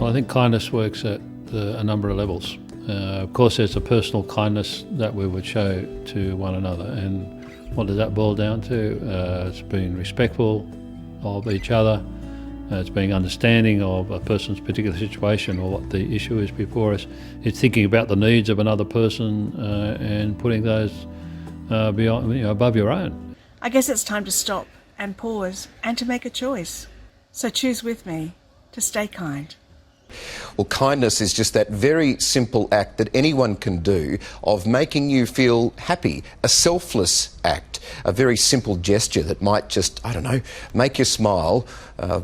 I think kindness works at a number of levels. Of course, there's a personal kindness that we would show to one another, and what does that boil down to? It's being respectful of each other, it's being understanding of a person's particular situation or what the issue is before us. It's thinking about the needs of another person and putting those beyond, above your own. I guess it's time to stop and pause and to make a choice. So choose with me to stay kind. Well, kindness is just that very simple act that anyone can do of making you feel happy, a selfless act, a very simple gesture that might just, make you smile,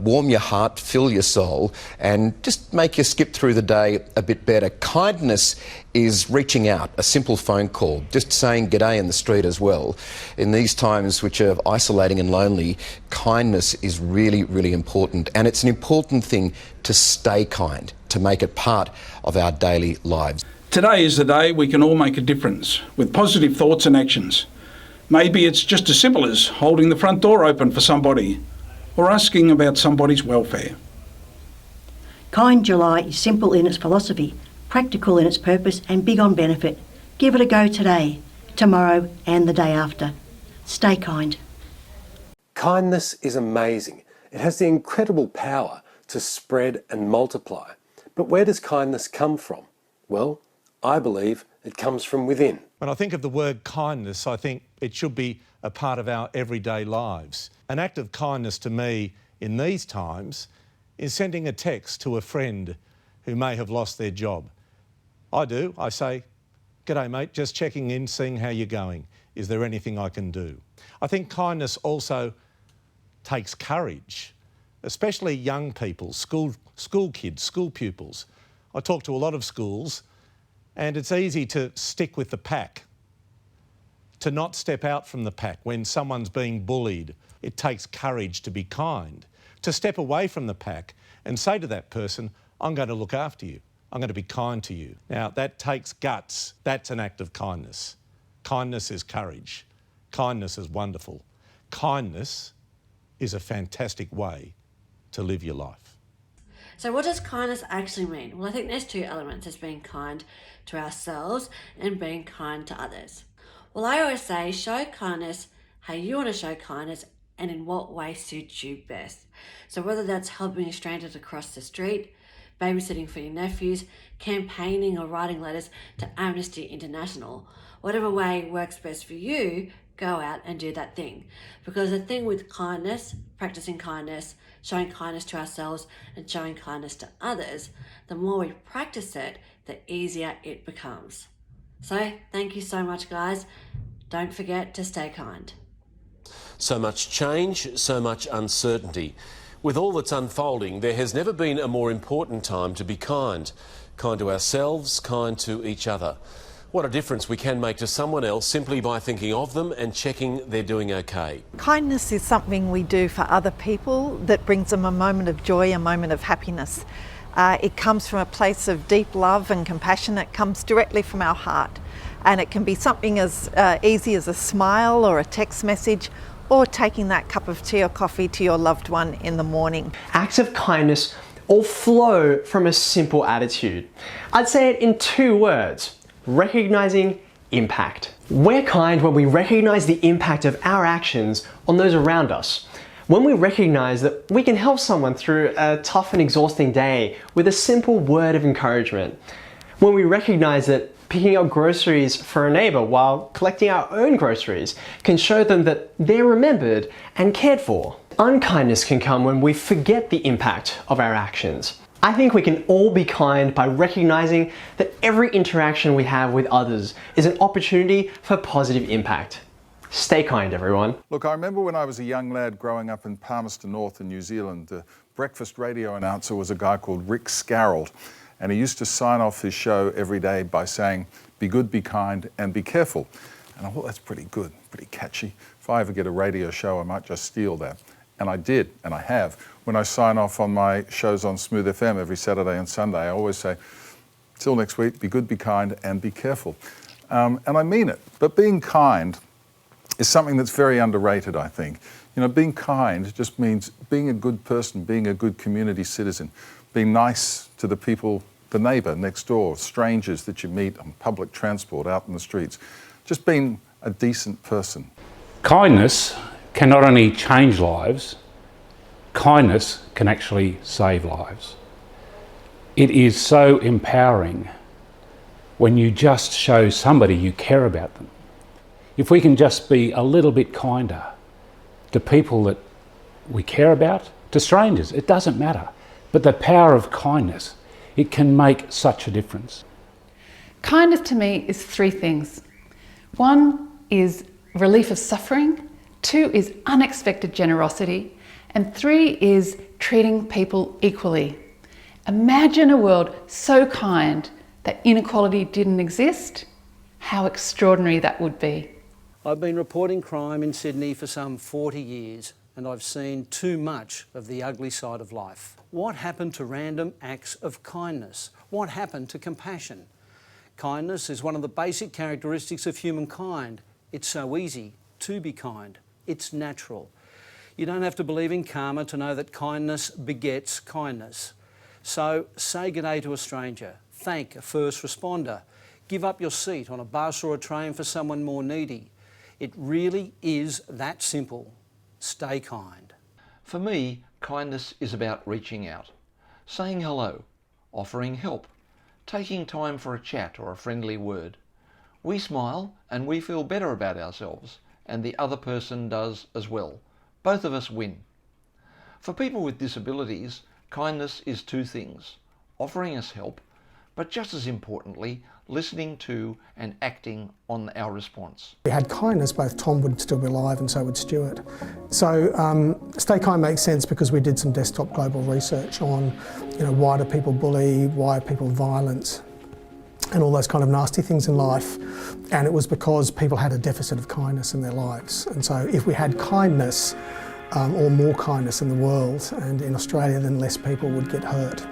warm your heart, fill your soul, and just make you skip through the day a bit better. Kindness is reaching out, a simple phone call, just saying g'day in the street as well. In these times which are isolating and lonely, kindness is really, really important, and it's an important thing to stay kind, to make it part of our daily lives. Today is the day we can all make a difference with positive thoughts and actions. Maybe it's just as simple as holding the front door open for somebody or asking about somebody's welfare. Kind July is simple in its philosophy, practical in its purpose and big on benefit. Give it a go today, tomorrow and the day after. Stay kind. Kindness is amazing. It has the incredible power to spread and multiply. But where does kindness come from? Well, I believe it comes from within. When I think of the word kindness, I think it should be a part of our everyday lives. An act of kindness to me in these times is sending a text to a friend who may have lost their job. I say, "G'day mate, just checking in, seeing how you're going. Is there anything I can do?" I think kindness also takes courage, especially young people, school kids, school pupils. I talk to a lot of schools, and it's easy to stick with the pack, to not step out from the pack when someone's being bullied. It takes courage to be kind, to step away from the pack and say to that person, "I'm going to look after you. I'm going to be kind to you." Now, that takes guts. That's an act of kindness. Kindness is courage. Kindness is wonderful. Kindness is a fantastic way to live your life. So what does kindness actually mean? Well, I think there's two elements. There's being kind to ourselves and being kind to others. Well, I always say show kindness how you want to show kindness and in what way suits you best. So whether that's helping a stranger to cross the street, babysitting for your nephews, campaigning or writing letters to Amnesty International, whatever way works best for you, go out and do that thing. Because the thing with kindness, practicing kindness, showing kindness to ourselves and showing kindness to others, the more we practice it, the easier it becomes. So thank you so much, guys. Don't forget to stay kind. So much change, so much uncertainty. With all that's unfolding, there has never been a more important time to be kind. Kind to ourselves, kind to each other. What a difference we can make to someone else simply by thinking of them and checking they're doing okay. Kindness is something we do for other people that brings them a moment of joy, a moment of happiness. It comes from a place of deep love and compassion. It comes directly from our heart. And it can be something as easy as a smile or a text message, or taking that cup of tea or coffee to your loved one in the morning. Acts of kindness all flow from a simple attitude. I'd say it in 2 words: recognizing impact. We're kind when we recognize the impact of our actions on those around us. When we recognize that we can help someone through a tough and exhausting day with a simple word of encouragement. When we recognize that picking up groceries for a neighbor while collecting our own groceries can show them that they're remembered and cared for. Unkindness can come when we forget the impact of our actions. I think we can all be kind by recognizing that every interaction we have with others is an opportunity for positive impact. Stay kind, everyone. Look, I remember when I was a young lad growing up in Palmerston North in New Zealand, the breakfast radio announcer was a guy called Rick Scarrold, and he used to sign off his show every day by saying, "Be good, be kind, and be careful." And I thought, that's pretty good, pretty catchy. If I ever get a radio show, I might just steal that. And I did, and I have. When I sign off on my shows on Smooth FM every Saturday and Sunday, I always say, "Till next week, be good, be kind, and be careful." And I mean it. But being kind is something that's very underrated, I think. You know, being kind just means being a good person, being a good community citizen, being nice to the people, the neighbour next door, strangers that you meet on public transport, out in the streets, just being a decent person. Kindness can not only change lives, kindness can actually save lives. It is so empowering when you just show somebody you care about them. If we can just be a little bit kinder to people that we care about, to strangers, it doesn't matter. But the power of kindness, it can make such a difference. Kindness to me is three things. One is relief of suffering, two is unexpected generosity, and three is treating people equally. Imagine a world so kind that inequality didn't exist. How extraordinary that would be. I've been reporting crime in Sydney for some 40 years and I've seen too much of the ugly side of life. What happened to random acts of kindness? What happened to compassion? Kindness is one of the basic characteristics of humankind. It's so easy to be kind. It's natural. You don't have to believe in karma to know that kindness begets kindness. So say good day to a stranger, thank a first responder, give up your seat on a bus or a train for someone more needy. It really is that simple. Stay kind. For me, kindness is about reaching out, saying hello, offering help, taking time for a chat or a friendly word. We smile and we feel better about ourselves, and the other person does as well. Both of us win. For people with disabilities, kindness is two things: offering us help, but just as importantly, listening to and acting on our response. We had kindness, both Tom would still be alive and so would Stuart. So Stay Kind makes sense because we did some desktop global research on, why do people bully, why are people violent, and all those kind of nasty things in life. And it was because people had a deficit of kindness in their lives. And so if we had kindness, or more kindness in the world and in Australia, then less people would get hurt.